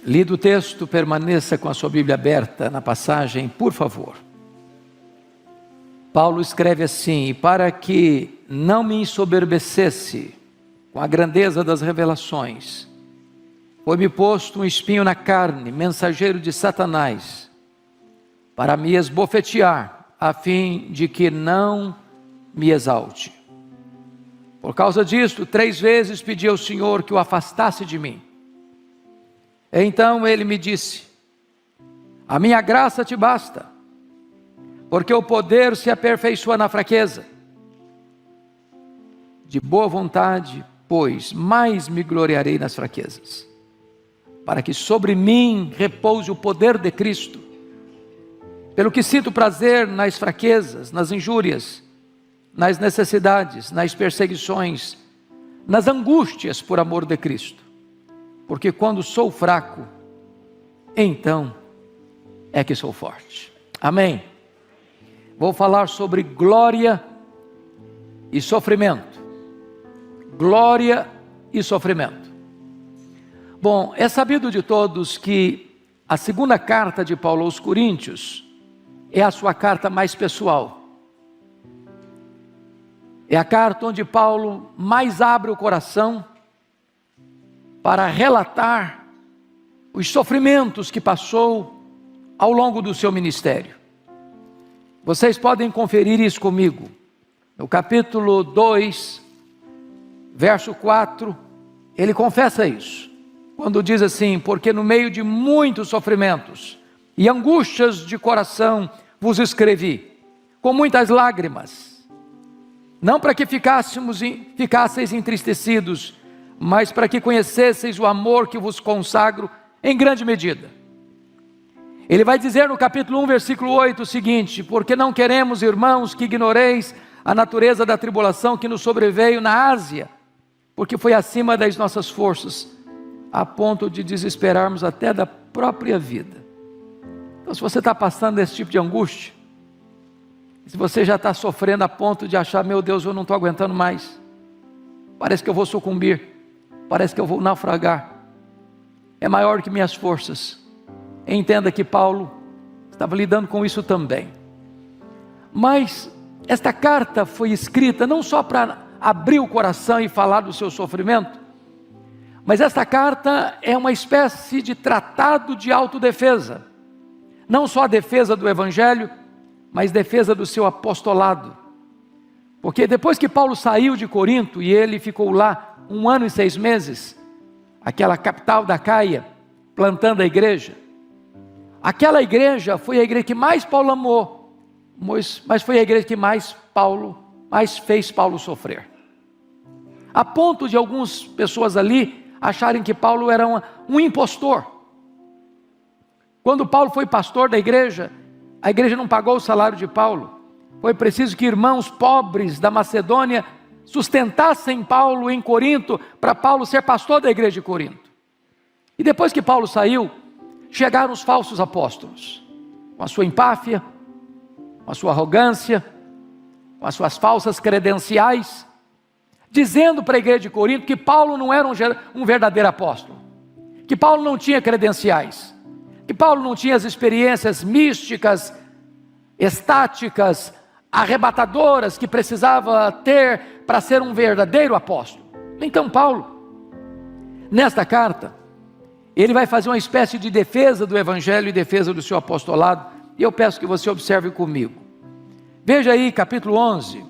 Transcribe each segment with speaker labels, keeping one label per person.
Speaker 1: Lido o texto, permaneça com a sua Bíblia aberta na passagem, por favor. Paulo escreve assim: e para que não me ensoberbecesse com a grandeza das revelações, foi-me posto um espinho na carne, mensageiro de Satanás, para me esbofetear, a fim de que não me exalte. Por causa disto, 3 vezes pedi ao Senhor que o afastasse de mim. Então ele me disse: a minha graça te basta, porque o poder se aperfeiçoa na fraqueza. De boa vontade, pois, mais me gloriarei nas fraquezas, para que sobre mim repouse o poder de Cristo. Pelo que sinto prazer nas fraquezas, nas injúrias, nas necessidades, nas perseguições, nas angústias por amor de Cristo. Porque quando sou fraco, então é que sou forte. Amém? Vou falar sobre glória e sofrimento. Glória e sofrimento. Bom, é sabido de todos que a segunda carta de Paulo aos Coríntios é a sua carta mais pessoal. É a carta onde Paulo mais abre o coração para relatar os sofrimentos que passou ao longo do seu ministério. Vocês podem conferir isso comigo. No capítulo 2, verso 4, ele confessa isso. Quando diz assim: porque no meio de muitos sofrimentos e angústias de coração vos escrevi, com muitas lágrimas, não para que ficasseis entristecidos, mas para que conhecesseis o amor que vos consagro em grande medida. Ele vai dizer no capítulo 1, versículo 8 o seguinte: porque não queremos, irmãos, que ignoreis a natureza da tribulação que nos sobreveio na Ásia, porque foi acima das nossas forças, a ponto de desesperarmos até da própria vida. Então, se você está passando esse tipo de angústia, se você já está sofrendo a ponto de achar: meu Deus, eu não estou aguentando mais, parece que eu vou sucumbir, parece que eu vou naufragar, é maior que minhas forças. Entenda que Paulo estava lidando com isso também. Mas esta carta foi escrita não só para abrir o coração e falar do seu sofrimento, mas esta carta é uma espécie de tratado de autodefesa. Não só a defesa do Evangelho, mas defesa do seu apostolado. Porque depois que Paulo saiu de Corinto, e ele ficou lá 1 ano e 6 meses, aquela capital da Acaia, plantando a igreja. Aquela igreja foi a igreja que mais Paulo amou, mas foi a igreja que mais fez Paulo sofrer. A ponto de algumas pessoas ali acharem que Paulo era um impostor. Quando Paulo foi pastor da igreja, a igreja não pagou o salário de Paulo. Foi preciso que irmãos pobres da Macedônia sustentassem Paulo em Corinto, para Paulo ser pastor da igreja de Corinto. E depois que Paulo saiu, chegaram os falsos apóstolos, com a sua empáfia, com a sua arrogância, com as suas falsas credenciais, dizendo para a igreja de Corinto que Paulo não era um verdadeiro apóstolo, que Paulo não tinha credenciais, que Paulo não tinha as experiências místicas, estáticas, arrebatadoras que precisava ter para ser um verdadeiro apóstolo. Então Paulo, nesta carta, ele vai fazer uma espécie de defesa do Evangelho e defesa do seu apostolado, e eu peço que você observe comigo. Veja aí capítulo 11,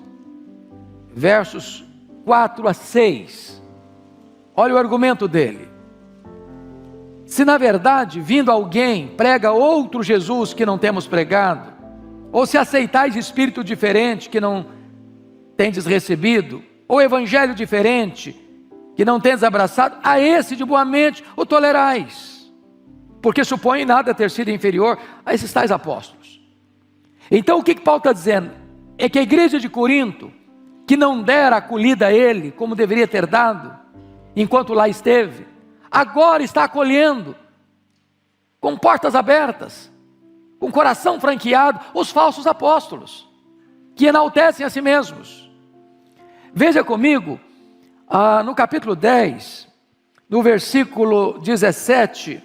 Speaker 1: versos 4 a 6, olha o argumento dele. Se na verdade, vindo alguém, prega outro Jesus que não temos pregado, ou se aceitais espírito diferente que não tendes recebido, ou evangelho diferente que não tendes abraçado, a esse de boa mente o tolerais, porque supõe nada ter sido inferior a esses tais apóstolos. Então o que Paulo está dizendo? É que a igreja de Corinto, que não dera acolhida a ele, como deveria ter dado, enquanto lá esteve, agora está acolhendo, com portas abertas, com coração franqueado, os falsos apóstolos, que enaltecem a si mesmos. Veja comigo, no capítulo 10, no versículo 17,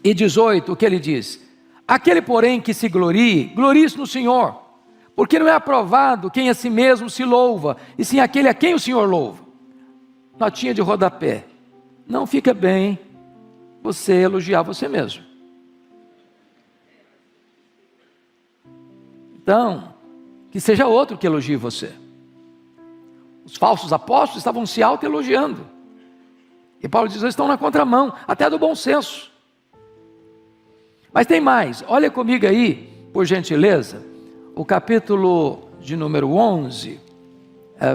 Speaker 1: e 18, o que ele diz? Aquele, porém, que se glorie, glorie-se no Senhor, porque não é aprovado quem a si mesmo se louva, e sim aquele a quem o Senhor louva. Notinha de rodapé: não fica bem você elogiar você mesmo. Então, que seja outro que elogie você. Os falsos apóstolos estavam se auto-elogiando, e Paulo diz: eles estão na contramão, até do bom senso. Mas tem mais, olha comigo aí, por gentileza, o capítulo de número 11,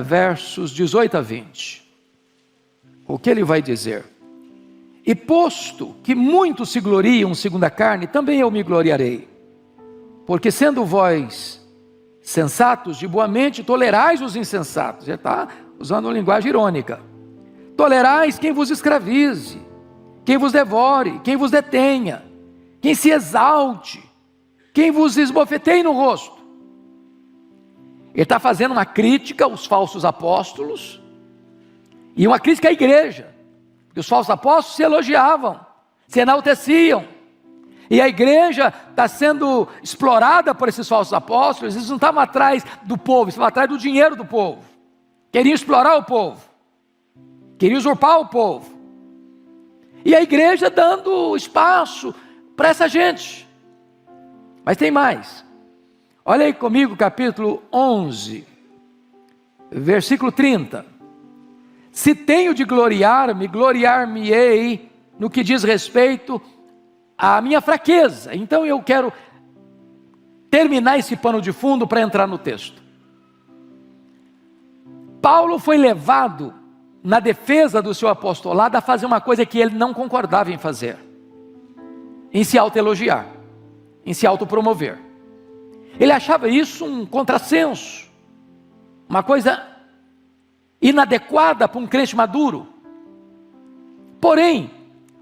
Speaker 1: versos 18 a 20. O que ele vai dizer? E posto que muitos se gloriam segundo a carne, também eu me gloriarei. Porque sendo vós sensatos, de boa mente, tolerais os insensatos. Ele está usando uma linguagem irônica. Tolerais quem vos escravize, quem vos devore, quem vos detenha, quem se exalte, quem vos esbofeteie no rosto. Ele está fazendo uma crítica aos falsos apóstolos e uma crítica à igreja. Porque os falsos apóstolos se elogiavam, se enalteciam. E a igreja está sendo explorada por esses falsos apóstolos. Eles não estavam atrás do povo, estavam atrás do dinheiro do povo. Queriam explorar o povo, queriam usurpar o povo. E a igreja dando espaço para essa gente. Mas tem mais. Olha aí comigo, capítulo 11, versículo 30. Se tenho de gloriar-me, gloriar-me-ei no que diz respeito à minha fraqueza. Então eu quero terminar esse pano de fundo para entrar no texto. Paulo foi levado na defesa do seu apostolado a fazer uma coisa que ele não concordava em fazer: em se autoelogiar, em se autopromover. Ele achava isso um contrassenso, uma coisa inadequada para um crente maduro. Porém,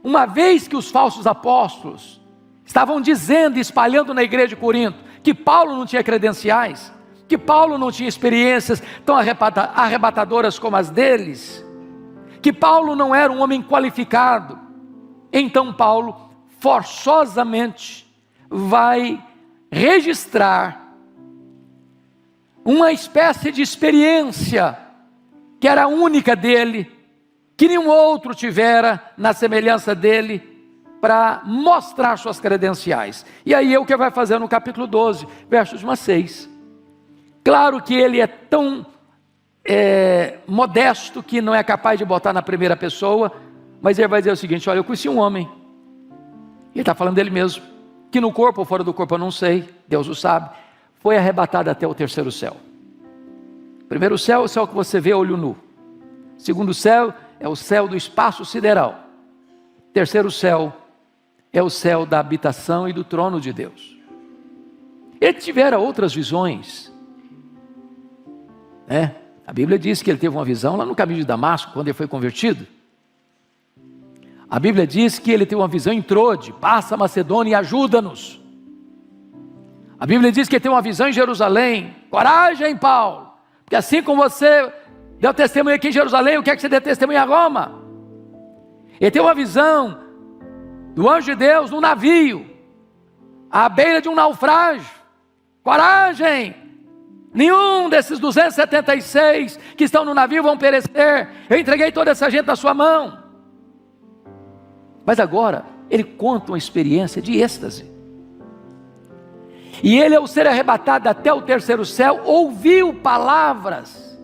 Speaker 1: uma vez que os falsos apóstolos estavam dizendo e espalhando na igreja de Corinto que Paulo não tinha credenciais, que Paulo não tinha experiências tão arrebatadoras como as deles, que Paulo não era um homem qualificado, então Paulo forçosamente vai registrar uma espécie de experiência que era única dele, que nenhum outro tivera na semelhança dele, para mostrar suas credenciais. E aí é o que vai fazer no capítulo 12, versos 1 a 6. Claro que ele é tão modesto que não é capaz de botar na primeira pessoa, mas ele vai dizer o seguinte: olha, eu conheci um homem, ele está falando dele mesmo, que no corpo ou fora do corpo eu não sei, Deus o sabe, foi arrebatado até o terceiro céu. Primeiro céu é o céu que você vê a olho nu. Segundo céu é o céu do espaço sideral. Terceiro céu é o céu da habitação e do trono de Deus. Ele tivera outras visões, né? A Bíblia diz que ele teve uma visão lá no caminho de Damasco, quando ele foi convertido. A Bíblia diz que ele teve uma visão em Trode: passa a Macedônia e ajuda-nos. A Bíblia diz que ele teve uma visão em Jerusalém: coragem, Paulo, porque assim como você deu testemunho aqui em Jerusalém, eu quero que você dê testemunho a Roma. Ele teve uma visão do anjo de Deus no navio, à beira de um naufrágio: coragem, nenhum desses 276 que estão no navio vão perecer, eu entreguei toda essa gente na sua mão. Mas agora ele conta uma experiência de êxtase. E ele, ao ser arrebatado até o terceiro céu, ouviu palavras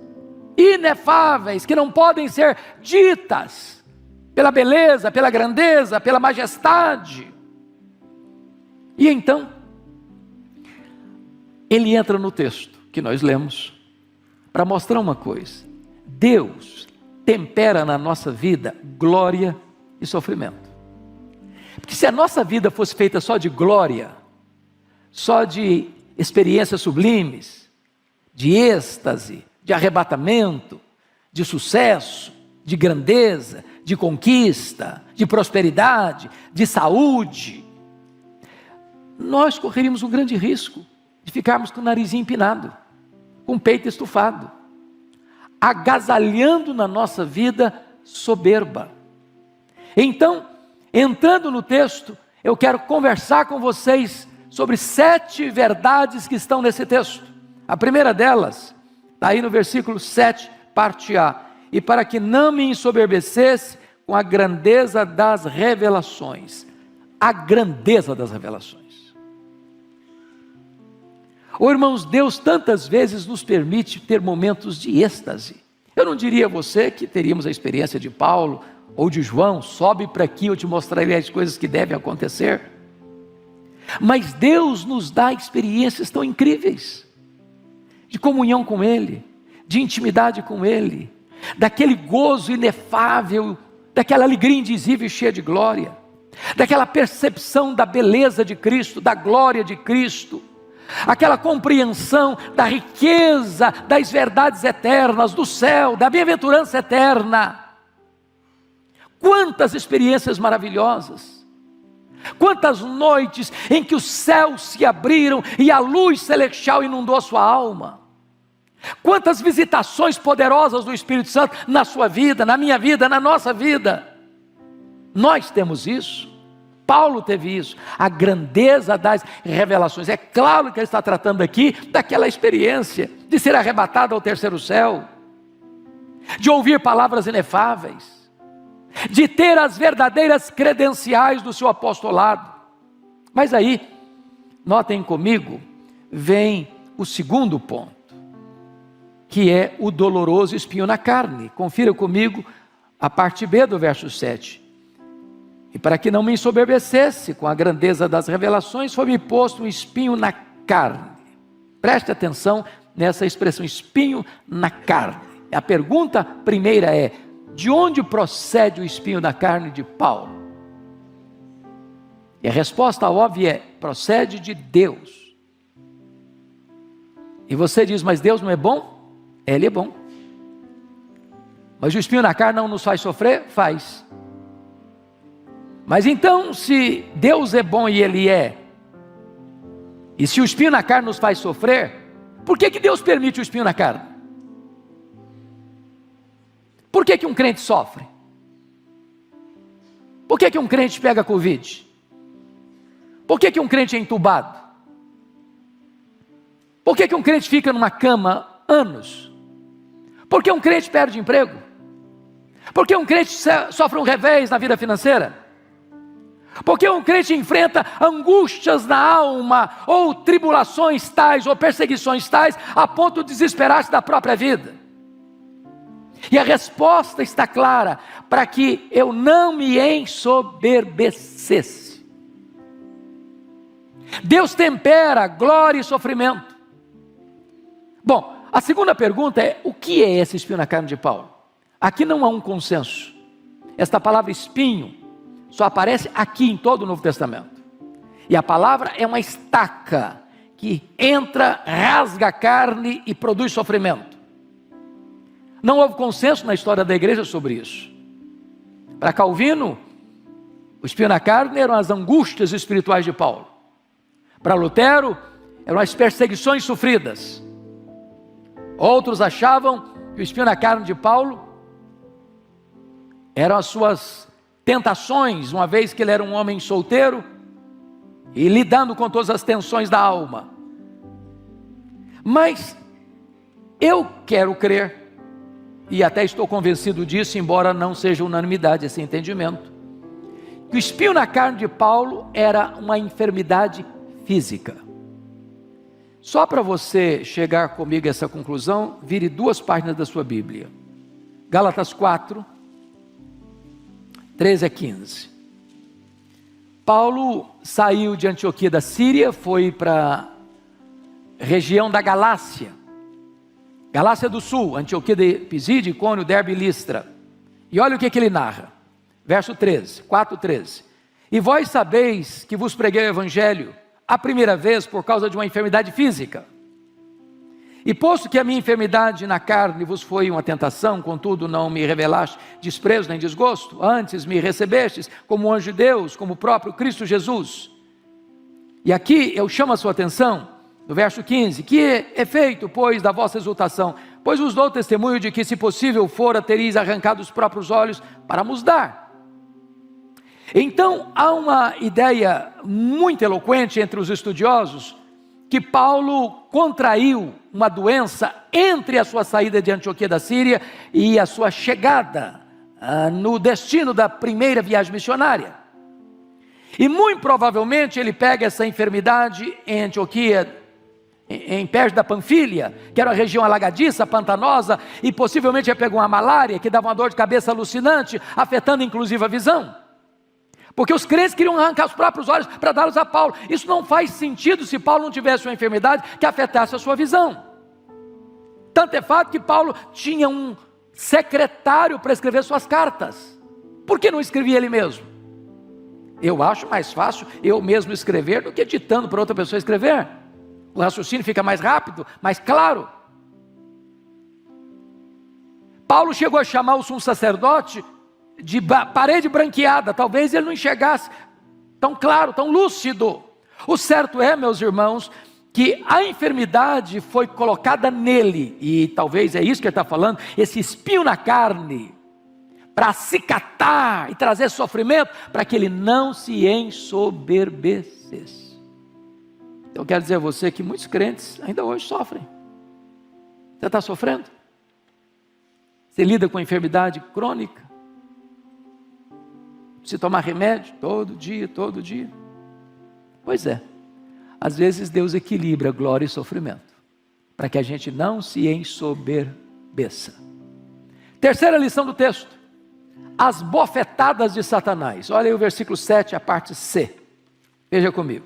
Speaker 1: inefáveis, que não podem ser ditas, pela beleza, pela grandeza, pela majestade. E então, ele entra no texto que nós lemos, para mostrar uma coisa: Deus tempera na nossa vida glória e sofrimento. Porque se a nossa vida fosse feita só de glória, só de experiências sublimes, de êxtase, de arrebatamento, de sucesso, de grandeza, de conquista, de prosperidade, de saúde, nós correríamos um grande risco de ficarmos com o narizinho empinado, com o peito estufado, agasalhando na nossa vida soberba. Então, entrando no texto, eu quero conversar com vocês sobre 7 verdades que estão nesse texto. A primeira delas, está aí no versículo 7, parte A. E para que não me ensoberbecesse com a grandeza das revelações. A grandeza das revelações. Irmãos, Deus tantas vezes nos permite ter momentos de êxtase. Eu não diria a você que teríamos a experiência de Paulo ou de João, sobe para aqui, eu te mostrarei as coisas que devem acontecer. Mas Deus nos dá experiências tão incríveis, de comunhão com Ele, de intimidade com Ele, daquele gozo inefável, daquela alegria indizível e cheia de glória, daquela percepção da beleza de Cristo, da glória de Cristo, aquela compreensão da riqueza das verdades eternas, do céu, da bem-aventurança eterna. Quantas experiências maravilhosas, quantas noites em que os céus se abriram e a luz celestial inundou a sua alma, quantas visitações poderosas do Espírito Santo na sua vida, na minha vida, na nossa vida. Nós temos isso. Paulo teve isso, a grandeza das revelações. É claro que ele está tratando aqui daquela experiência de ser arrebatado ao terceiro céu, de ouvir palavras inefáveis, de ter as verdadeiras credenciais do seu apostolado. Mas aí, notem comigo, vem o segundo ponto, que é o doloroso espinho na carne. Confira comigo a parte B do verso 7. E para que não me ensoberbecesse com a grandeza das revelações, foi-me posto um espinho na carne. Preste atenção nessa expressão, espinho na carne. A pergunta primeira é, de onde procede o espinho na carne de Paulo? E a resposta óbvia é, procede de Deus. E você diz, mas Deus não é bom? Ele é bom. Mas o espinho na carne não nos faz sofrer? Faz. Mas então, se Deus é bom e Ele é, e se o espinho na carne nos faz sofrer, por que Deus permite o espinho na carne? Por que um crente sofre? Por que um crente pega Covid? Por que um crente é entubado? Por que um crente fica numa cama anos? Por que um crente perde emprego? Por que um crente sofre um revés na vida financeira? Porque um crente enfrenta angústias na alma, ou tribulações tais, ou perseguições tais, a ponto de desesperar-se da própria vida. E a resposta está clara, para que eu não me ensoberbecesse. Deus tempera glória e sofrimento. Bom, a segunda pergunta é, o que é esse espinho na carne de Paulo? Aqui não há um consenso. Esta palavra espinho só aparece aqui em todo o Novo Testamento. E a palavra é uma estaca que entra, rasga a carne e produz sofrimento. Não houve consenso na história da igreja sobre isso. Para Calvino, o espinho na carne eram as angústias espirituais de Paulo. Para Lutero, eram as perseguições sofridas. Outros achavam que o espinho na carne de Paulo eram as suas tentações, uma vez que ele era um homem solteiro e lidando com todas as tensões da alma. Mas eu quero crer, e até estou convencido disso, embora não seja unanimidade esse entendimento, que o espinho na carne de Paulo era uma enfermidade física. Só para você chegar comigo a essa conclusão, vire 2 páginas da sua Bíblia. Gálatas 4, 13 a 15. Paulo saiu de Antioquia da Síria, foi para a região da Galácia, Galácia do Sul, Antioquia de Pisídia, Icônio, Derbe e Listra. E olha o que ele narra, verso 13, 4:13. E vós sabeis que vos preguei o Evangelho, a primeira vez por causa de uma enfermidade física. E posto que a minha enfermidade na carne vos foi uma tentação, contudo não me revelaste desprezo nem desgosto, antes me recebestes como anjo de Deus, como o próprio Cristo Jesus. E aqui eu chamo a sua atenção, no verso 15, que é feito, pois, da vossa exultação? Pois vos dou testemunho de que, se possível fora, tereis arrancado os próprios olhos para nos dar. Então, há uma ideia muito eloquente entre os estudiosos que Paulo contraiu uma doença entre a sua saída de Antioquia da Síria e a sua chegada no destino da primeira viagem missionária. E muito provavelmente ele pega essa enfermidade em Antioquia, em perto da Panfilha, que era uma região alagadiça, pantanosa, e possivelmente ele pegou uma malária que dava uma dor de cabeça alucinante, afetando inclusive a visão. Porque os crentes queriam arrancar os próprios olhos para dá-los a Paulo. Isso não faz sentido se Paulo não tivesse uma enfermidade que afetasse a sua visão. Tanto é fato que Paulo tinha um secretário para escrever suas cartas. Por que não escrevia ele mesmo? Eu acho mais fácil eu mesmo escrever do que ditando para outra pessoa escrever. O raciocínio fica mais rápido, mais claro. Paulo chegou a chamar o sumo sacerdote de parede branqueada. Talvez ele não enxergasse tão claro, tão lúcido. O certo é, meus irmãos, que a enfermidade foi colocada nele, e talvez é isso que ele está falando, esse espinho na carne, para acicatar e trazer sofrimento, para que ele não se ensoberbecesse. Então eu quero dizer a você que muitos crentes ainda hoje sofrem. Você está sofrendo? Você lida com enfermidade crônica? Se tomar remédio todo dia, todo dia. Pois é, às vezes Deus equilibra glória e sofrimento, para que a gente não se ensoberbeça. Terceira lição do texto: as bofetadas de Satanás. Olha aí o versículo 7, a parte C. Veja comigo.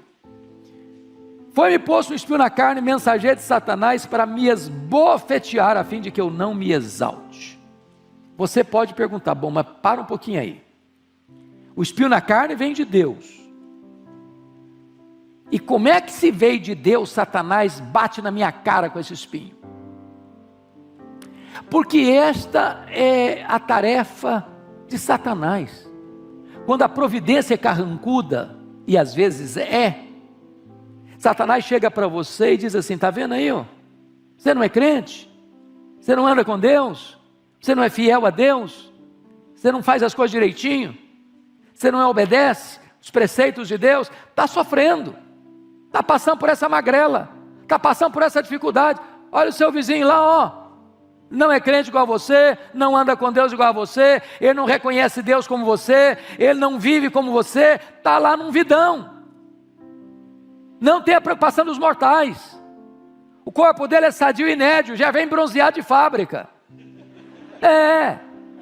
Speaker 1: Foi-me posto um espinho na carne, mensageiro de Satanás, para me esbofetear, a fim de que eu não me exalte. Você pode perguntar, bom, mas para um pouquinho aí. O espinho na carne vem de Deus. E como é que se veio de Deus, Satanás bate na minha cara com esse espinho? Porque esta é a tarefa de Satanás. Quando a providência é carrancuda, e às vezes Satanás chega para você e diz assim: está vendo aí, ó? Você não é crente? Você não anda com Deus? Você não é fiel a Deus? Você não faz as coisas direitinho? Você não obedece os preceitos de Deus? Está sofrendo, está passando por essa magrela, está passando por essa dificuldade. Olha o seu vizinho lá, ó, não é crente igual a você, não anda com Deus igual a você, ele não reconhece Deus como você, ele não vive como você, está lá num vidão. Não tem a preocupação dos mortais. O corpo dele é sadio e inédio, já vem bronzeado de fábrica.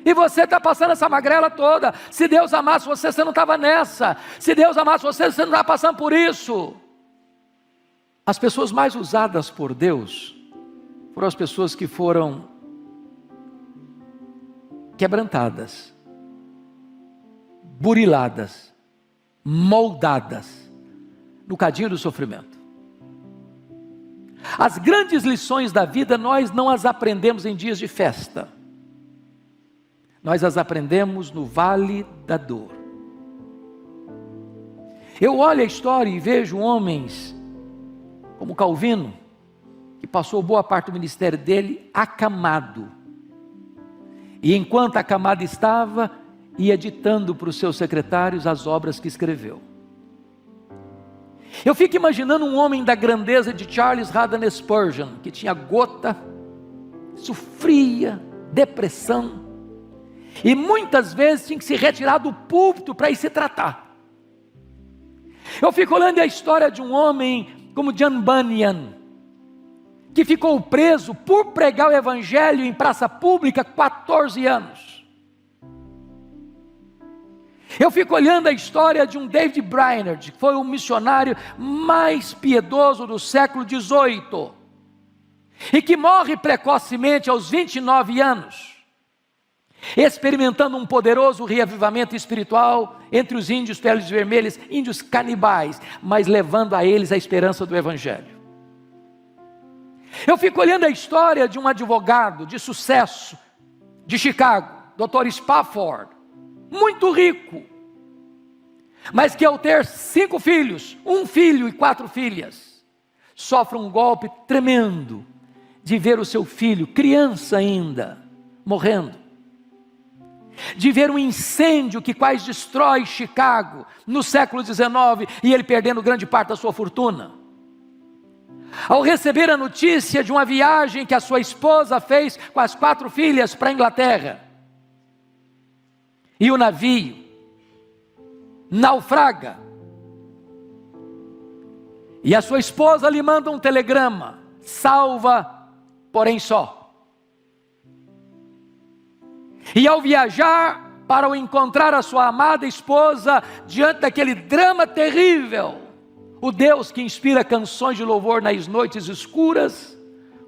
Speaker 1: E você está passando essa magrela toda. Se Deus amasse você, você não estava nessa. Se Deus amasse você, você não estava passando por isso. As pessoas mais usadas por Deus foram as pessoas que foram quebrantadas, buriladas, moldadas no cadinho do sofrimento. As grandes lições da vida nós não as aprendemos em dias de festa. Nós as aprendemos no vale da dor. Eu olho a história e vejo homens como Calvino, que passou boa parte do ministério dele acamado. E enquanto acamado estava, ia ditando para os seus secretários as obras que escreveu. Eu fico imaginando um homem da grandeza de Charles Haddon Spurgeon, que tinha gota, sofria, depressão, e muitas vezes tinha que se retirar do púlpito para ir se tratar. Eu fico olhando a história de um homem como John Bunyan, que ficou preso por pregar o evangelho em praça pública 14 anos. Eu fico olhando a história de um David Brainerd, que foi o missionário mais piedoso do século XVIII, e que morre precocemente aos 29 anos, experimentando um poderoso reavivamento espiritual entre os índios peles vermelhas, índios canibais, mas levando a eles a esperança do evangelho. Eu fico olhando a história de um advogado de sucesso de Chicago, Dr. Spafford, muito rico, mas que ao ter 5 filhos, 1 filho e 4 filhas, sofre um golpe tremendo de ver o seu filho, criança ainda, morrendo. de ver um incêndio que quase destrói Chicago no século XIX e ele perdendo grande parte da sua fortuna. Ao receber a notícia de uma viagem que a sua esposa fez com as 4 filhas para a Inglaterra, e o navio naufraga, e a sua esposa lhe manda um telegrama: salva, porém só. E ao viajar para encontrar a sua amada esposa, diante daquele drama terrível, o Deus que inspira canções de louvor nas noites escuras,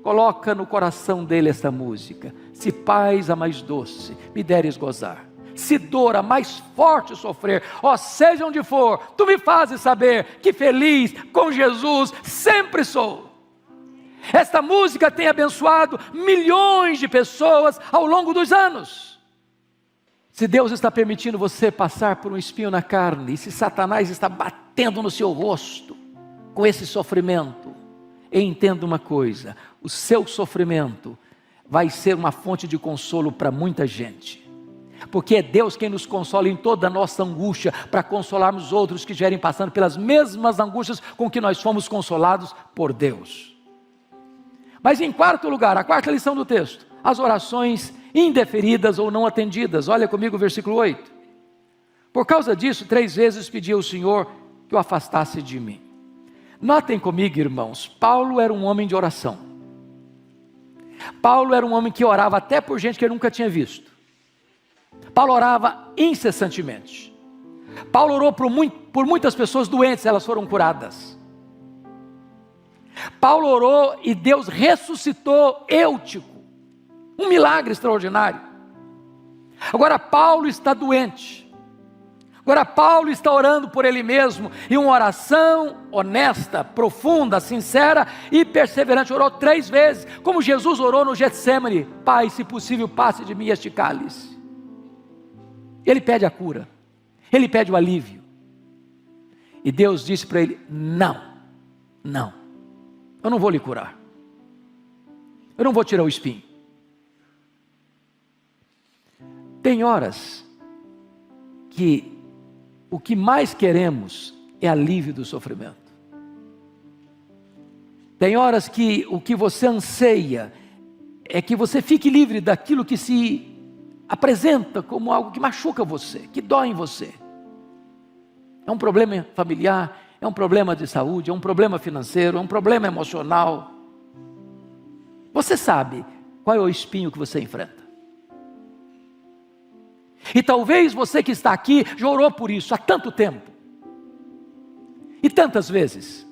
Speaker 1: coloca no coração dele esta música: se paz a mais doce me deres gozar, se dor a mais forte sofrer, ó seja onde for, tu me fazes saber que feliz com Jesus sempre sou. Esta música tem abençoado milhões de pessoas ao longo dos anos. Se Deus está permitindo você passar por um espinho na carne, e se Satanás está batendo no seu rosto com esse sofrimento, entenda uma coisa: o seu sofrimento vai ser uma fonte de consolo para muita gente, porque é Deus quem nos consola em toda a nossa angústia, para consolarmos outros que estiverem passando pelas mesmas angústias com que nós fomos consolados por Deus. Mas em quarto lugar, a quarta lição do texto: as orações indeferidas ou não atendidas. Olha comigo o versículo 8. Por causa disso, 3 vezes pedi ao Senhor que o afastasse de mim. Notem comigo, irmãos, Paulo era um homem de oração. Paulo era um homem que orava até por gente que ele nunca tinha visto. Paulo orava incessantemente. Paulo orou por muitas pessoas doentes, elas foram curadas. Paulo orou e Deus ressuscitou Eutico, um milagre extraordinário. Agora Paulo está doente. Agora Paulo está orando por ele mesmo, e uma oração honesta, profunda, sincera e perseverante. Orou 3 vezes, como Jesus orou no Getsêmani: Pai, se possível, passe de mim este cálice. Ele pede a cura, ele pede o alívio, e Deus disse para ele: não, eu não vou lhe curar, eu não vou tirar o espinho. Tem horas que o que mais queremos é alívio do sofrimento. Tem horas que o que você anseia é que você fique livre daquilo que se apresenta como algo que machuca você, que dói em você. É um problema familiar, é um problema de saúde, é um problema financeiro, é um problema emocional. Você sabe qual é o espinho que você enfrenta. E talvez você que está aqui já orou por isso há tanto tempo, e tantas vezes,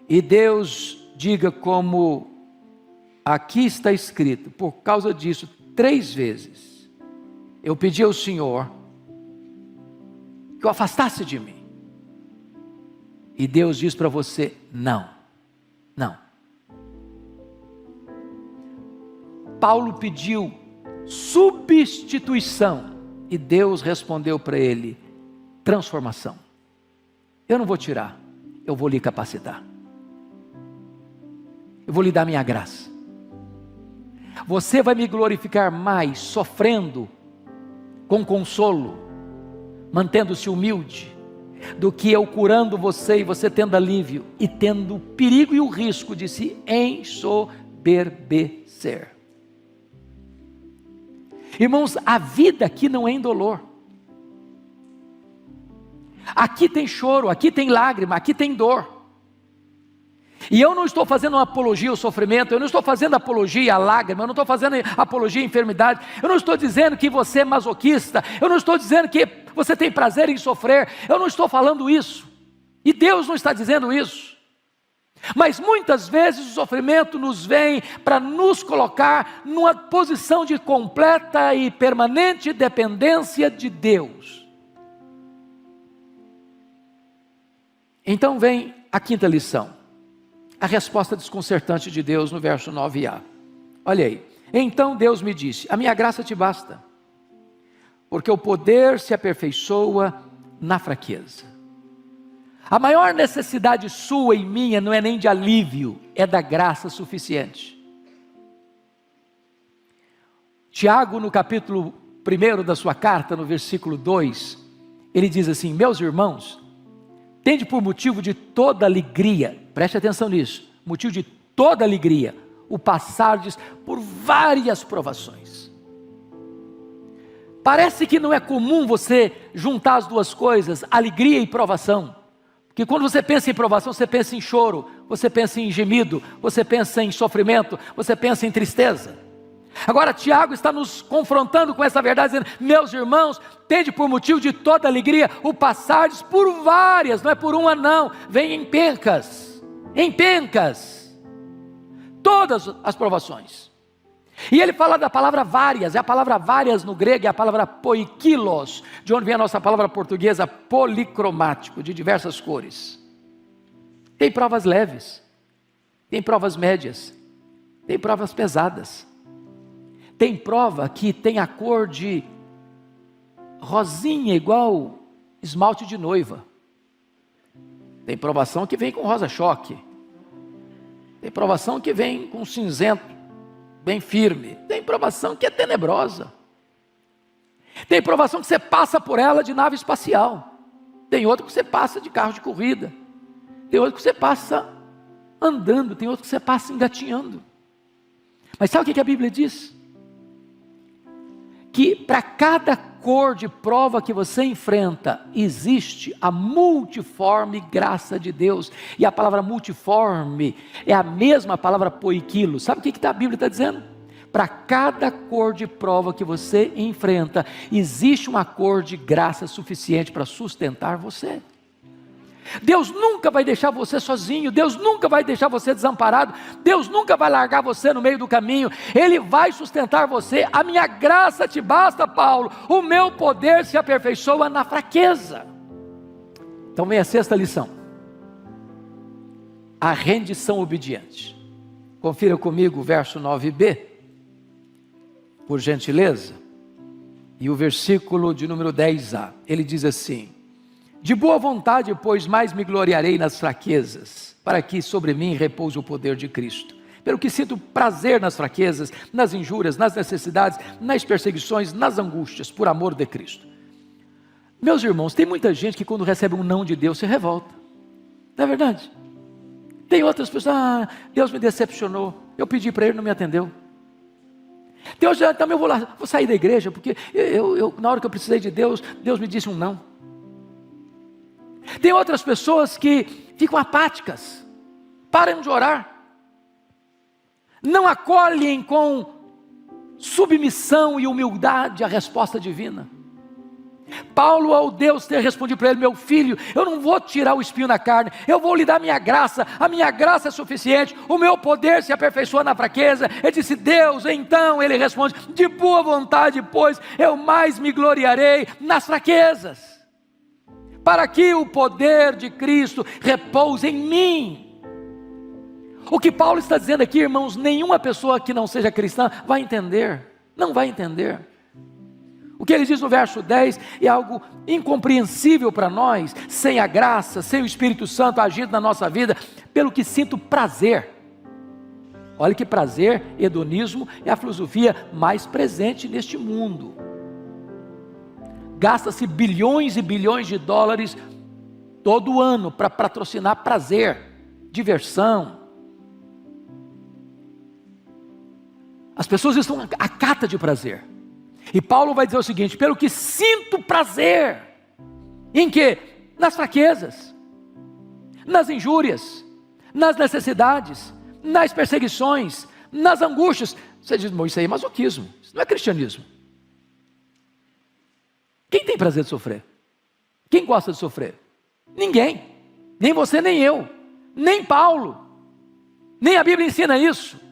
Speaker 1: e Deus diga, como aqui está escrito: por causa disso, 3 vezes eu pedi ao Senhor que o afastasse de mim. E Deus diz para você: não. Paulo pediu substituição, e Deus respondeu para ele: transformação. Eu não vou tirar, eu vou lhe capacitar, eu vou lhe dar minha graça. Você vai me glorificar mais sofrendo com consolo, mantendo-se humilde, do que eu curando você e você tendo alívio e tendo o perigo e o risco de se ensoberbecer. Irmãos, a vida aqui não é indolor. Aqui tem choro, aqui tem lágrima, aqui tem dor. E eu não estou fazendo uma apologia ao sofrimento, eu não estou fazendo apologia à lágrima, eu não estou fazendo apologia à enfermidade, eu não estou dizendo que você é masoquista, eu não estou dizendo que você tem prazer em sofrer, eu não estou falando isso. E Deus não está dizendo isso. Mas muitas vezes o sofrimento nos vem para nos colocar numa posição de completa e permanente dependência de Deus. Então vem a quinta lição, a resposta desconcertante de Deus no verso 9a. Olha aí: então Deus me disse: a minha graça te basta, porque o poder se aperfeiçoa na fraqueza. A maior necessidade sua e minha não é nem de alívio, é da graça suficiente. Tiago, no capítulo 1 da sua carta, no versículo 2, ele diz assim: meus irmãos, tende por motivo de toda alegria, preste atenção nisso, motivo de toda alegria, o passardes por várias provações. Parece que não é comum você juntar as duas coisas, alegria e provação. Porque quando você pensa em provação, você pensa em choro, você pensa em gemido, você pensa em sofrimento, você pensa em tristeza. Agora Tiago está nos confrontando com essa verdade, dizendo: meus irmãos, tende por motivo de toda alegria o passardes por várias, não é por uma não, vem em pencas, todas as provações. E ele fala da palavra várias, e a palavra várias no grego é a palavra poikilos, de onde vem a nossa palavra portuguesa policromático, de diversas cores. Tem provas leves, tem provas médias, tem provas pesadas. Tem prova que tem a cor de rosinha, igual esmalte de noiva. Tem provação que vem com rosa choque. Tem provação que vem com cinzento, bem firme. Tem provação que é tenebrosa. Tem provação que você passa por ela de nave espacial. Tem outra que você passa de carro de corrida. Tem outra que você passa andando. Tem outra que você passa engatinhando. Mas sabe o que a Bíblia diz? Que para cada cor de prova que você enfrenta, existe a multiforme graça de Deus. E a palavra multiforme é a mesma palavra poiquilo. Sabe o que a Bíblia está dizendo? Para cada cor de prova que você enfrenta, existe uma cor de graça suficiente para sustentar você. Deus nunca vai deixar você sozinho, Deus nunca vai deixar você desamparado, Deus nunca vai largar você no meio do caminho, Ele vai sustentar você. A minha graça te basta, Paulo, o meu poder se aperfeiçoa na fraqueza. Então vem a sexta lição: a rendição obediente. Confira comigo o verso 9b, por gentileza, e o versículo de número 10a, ele diz assim: de boa vontade, pois, mais me gloriarei nas fraquezas, para que sobre mim repouse o poder de Cristo. Pelo que sinto prazer nas fraquezas, nas injúrias, nas necessidades, nas perseguições, nas angústias, por amor de Cristo. Meus irmãos, tem muita gente que quando recebe um não de Deus se revolta. Não é verdade? Tem outras pessoas: Deus me decepcionou, eu pedi para Ele, não me atendeu. Deus, também vou sair da igreja, porque na hora que eu precisei de Deus, Deus me disse um não. Tem outras pessoas que ficam apáticas, param de orar, não acolhem com submissão e humildade a resposta divina. Paulo, ao Deus ter respondido para ele: meu filho, eu não vou tirar o espinho na carne, eu vou lhe dar minha graça, a minha graça é suficiente, o meu poder se aperfeiçoa na fraqueza. Ele disse: Deus, então ele responde: de boa vontade, pois, eu mais me gloriarei nas fraquezas, para que o poder de Cristo repouse em mim. O que Paulo está dizendo aqui, irmãos, nenhuma pessoa que não seja cristã vai entender, não vai entender. O que ele diz no verso 10 é algo incompreensível para nós, sem a graça, sem o Espírito Santo agindo na nossa vida, pelo que sinto prazer. Olha que prazer, hedonismo, é a filosofia mais presente neste mundo. Gasta-se bilhões e bilhões de dólares todo ano para patrocinar prazer, diversão. As pessoas estão à cata de prazer. E Paulo vai dizer o seguinte: pelo que sinto prazer. Em quê? Nas fraquezas, nas injúrias, nas necessidades, nas perseguições, nas angústias. Você diz: isso aí é masoquismo, isso não é cristianismo. Quem tem prazer de sofrer? Quem gosta de sofrer? Ninguém, nem você nem eu, nem Paulo, nem a Bíblia ensina isso.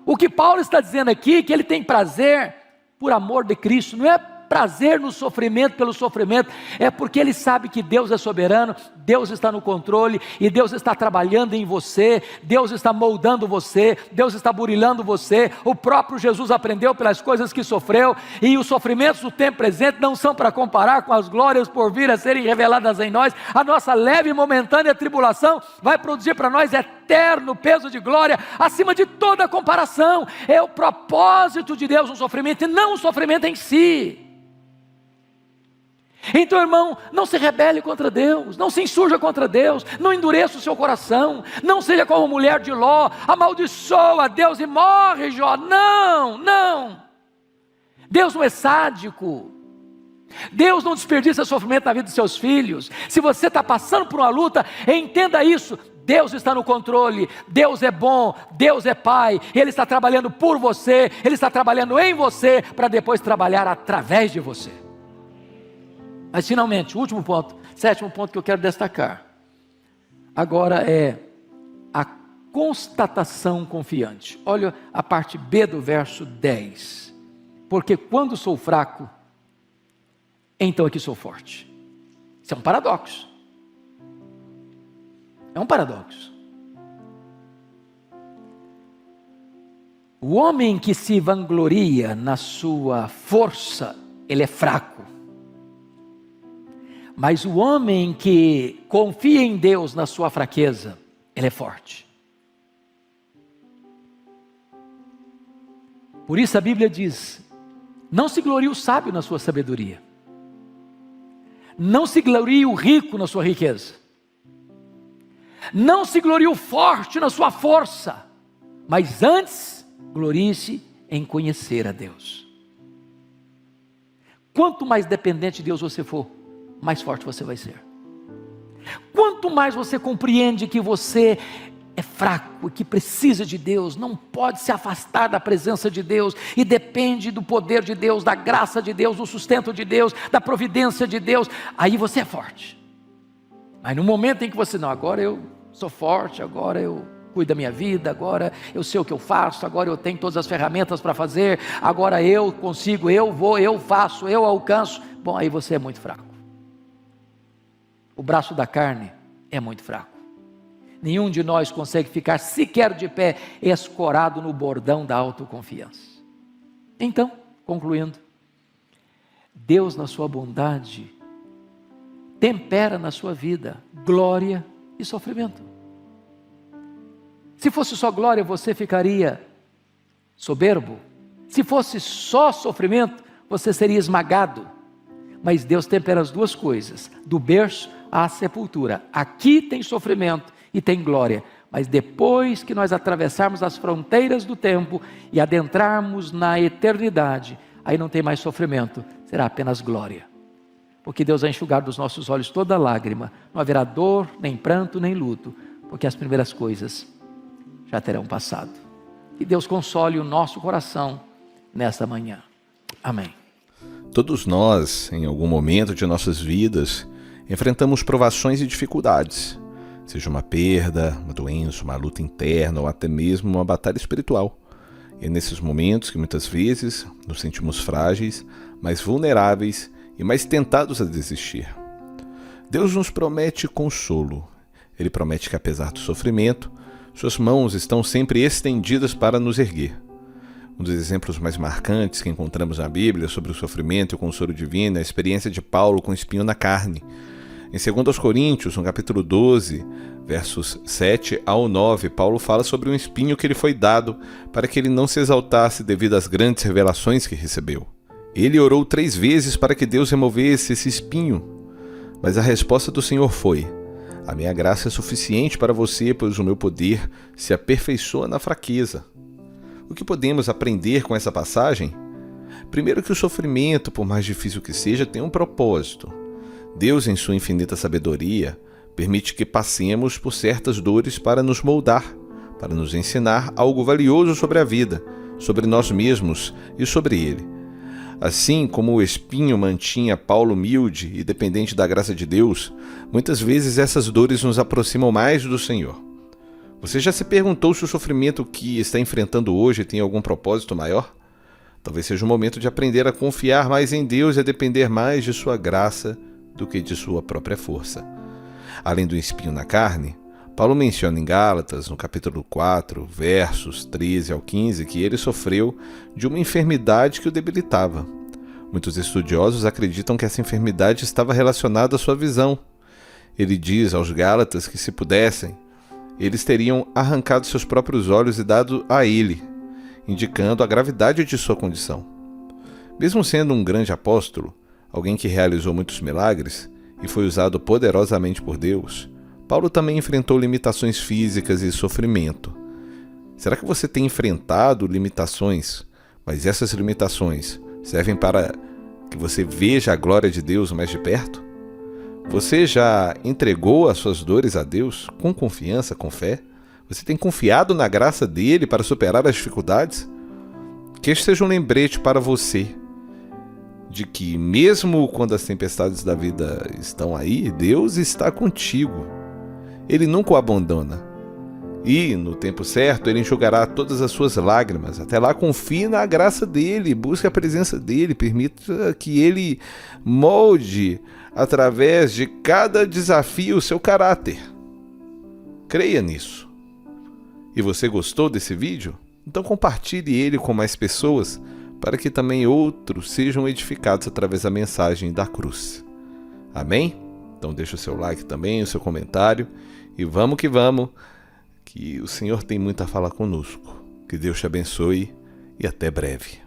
Speaker 1: O que Paulo está dizendo aqui é que ele tem prazer por amor de Cristo, não é prazer no sofrimento pelo sofrimento, é porque ele sabe que Deus é soberano, Deus está no controle, e Deus está trabalhando em você, Deus está moldando você, Deus está burilando você. O próprio Jesus aprendeu pelas coisas que sofreu, e os sofrimentos do tempo presente não são para comparar com as glórias por vir a serem reveladas em nós. A nossa leve e momentânea tribulação vai produzir para nós eterno peso de glória, acima de toda comparação. É o propósito de Deus no sofrimento, e não o sofrimento em si. Então, irmão, não se rebele contra Deus, não se insurja contra Deus, não endureça o seu coração, não seja como a mulher de Ló, amaldiçoa Deus e morre, Jó. Não, não. Deus não é sádico, Deus não desperdiça sofrimento na vida de seus filhos. Se você está passando por uma luta, entenda isso: Deus está no controle, Deus é bom, Deus é Pai, Ele está trabalhando por você, Ele está trabalhando em você, para depois trabalhar através de você. Mas finalmente, o último ponto, sétimo ponto que eu quero destacar, agora é a constatação confiante. Olha a parte B do verso 10. Porque quando sou fraco, então aqui sou forte. Isso é um paradoxo. É um paradoxo. O homem que se vangloria na sua força, ele é fraco. Mas o homem que confia em Deus na sua fraqueza, ele é forte. Por isso a Bíblia diz: não se glorie o sábio na sua sabedoria, não se glorie o rico na sua riqueza, não se glorie o forte na sua força, mas antes glorie-se em conhecer a Deus. Quanto mais dependente de Deus você for, mais forte você vai ser. Quanto mais você compreende que você é fraco e que precisa de Deus, não pode se afastar da presença de Deus, e depende do poder de Deus, da graça de Deus, do sustento de Deus, da providência de Deus, aí você é forte. Mas no momento em que você, não, agora eu sou forte, agora eu cuido da minha vida, agora eu sei o que eu faço, agora eu tenho todas as ferramentas para fazer, agora eu consigo, eu vou, eu faço, eu alcanço, bom, aí você é muito fraco. O braço da carne é muito fraco. Nenhum de nós consegue ficar sequer de pé, escorado no bordão da autoconfiança. Então, concluindo, Deus na sua bondade tempera na sua vida glória e sofrimento. Se fosse só glória, você ficaria soberbo. Se fosse só sofrimento, você seria esmagado. Mas Deus tempera as duas coisas, do berço à sepultura. Aqui tem sofrimento e tem glória, mas depois que nós atravessarmos as fronteiras do tempo e adentrarmos na eternidade, aí não tem mais sofrimento, será apenas glória. Porque Deus vai enxugar dos nossos olhos toda lágrima, não haverá dor, nem pranto, nem luto, porque as primeiras coisas já terão passado. Que Deus console o nosso coração nesta manhã. Amém.
Speaker 2: Todos nós, em algum momento de nossas vidas, enfrentamos provações e dificuldades, seja uma perda, uma doença, uma luta interna ou até mesmo uma batalha espiritual. E é nesses momentos que muitas vezes nos sentimos frágeis, mais vulneráveis e mais tentados a desistir. Deus nos promete consolo. Ele promete que apesar do sofrimento, suas mãos estão sempre estendidas para nos erguer. Um dos exemplos mais marcantes que encontramos na Bíblia sobre o sofrimento e o consolo divino é a experiência de Paulo com o espinho na carne. Em 2 Coríntios, no capítulo 12, versos 7 ao 9, Paulo fala sobre um espinho que lhe foi dado para que ele não se exaltasse devido às grandes revelações que recebeu. Ele orou 3 vezes para que Deus removesse esse espinho, mas a resposta do Senhor foi: a minha graça é suficiente para você, pois o meu poder se aperfeiçoa na fraqueza. O que podemos aprender com essa passagem? Primeiro, que o sofrimento, por mais difícil que seja, tem um propósito. Deus, em sua infinita sabedoria, permite que passemos por certas dores para nos moldar, para nos ensinar algo valioso sobre a vida, sobre nós mesmos e sobre Ele. Assim como o espinho mantinha Paulo humilde e dependente da graça de Deus, muitas vezes essas dores nos aproximam mais do Senhor. Você já se perguntou se o sofrimento que está enfrentando hoje tem algum propósito maior? Talvez seja o momento de aprender a confiar mais em Deus e a depender mais de sua graça do que de sua própria força. Além do espinho na carne, Paulo menciona em Gálatas, no capítulo 4, versos 13 ao 15, que ele sofreu de uma enfermidade que o debilitava. Muitos estudiosos acreditam que essa enfermidade estava relacionada à sua visão. Ele diz aos Gálatas que, se pudessem, eles teriam arrancado seus próprios olhos e dado a ele, indicando a gravidade de sua condição. Mesmo sendo um grande apóstolo, alguém que realizou muitos milagres e foi usado poderosamente por Deus, Paulo também enfrentou limitações físicas e sofrimento. Será que você tem enfrentado limitações, mas essas limitações servem para que você veja a glória de Deus mais de perto? Você já entregou as suas dores a Deus com confiança, com fé? Você tem confiado na graça dele para superar as dificuldades? Que este seja um lembrete para você de que, mesmo quando as tempestades da vida estão aí, Deus está contigo. Ele nunca o abandona. E, no tempo certo, Ele enxugará todas as suas lágrimas. Até lá, confie na graça dEle, busque a presença dEle, permita que Ele molde, através de cada desafio, o seu caráter. Creia nisso. E você gostou desse vídeo? Então compartilhe ele com mais pessoas, para que também outros sejam edificados através da mensagem da cruz. Amém? Então deixa o seu like também, o seu comentário, e vamos, que o Senhor tem muito a falar conosco. Que Deus te abençoe e até breve.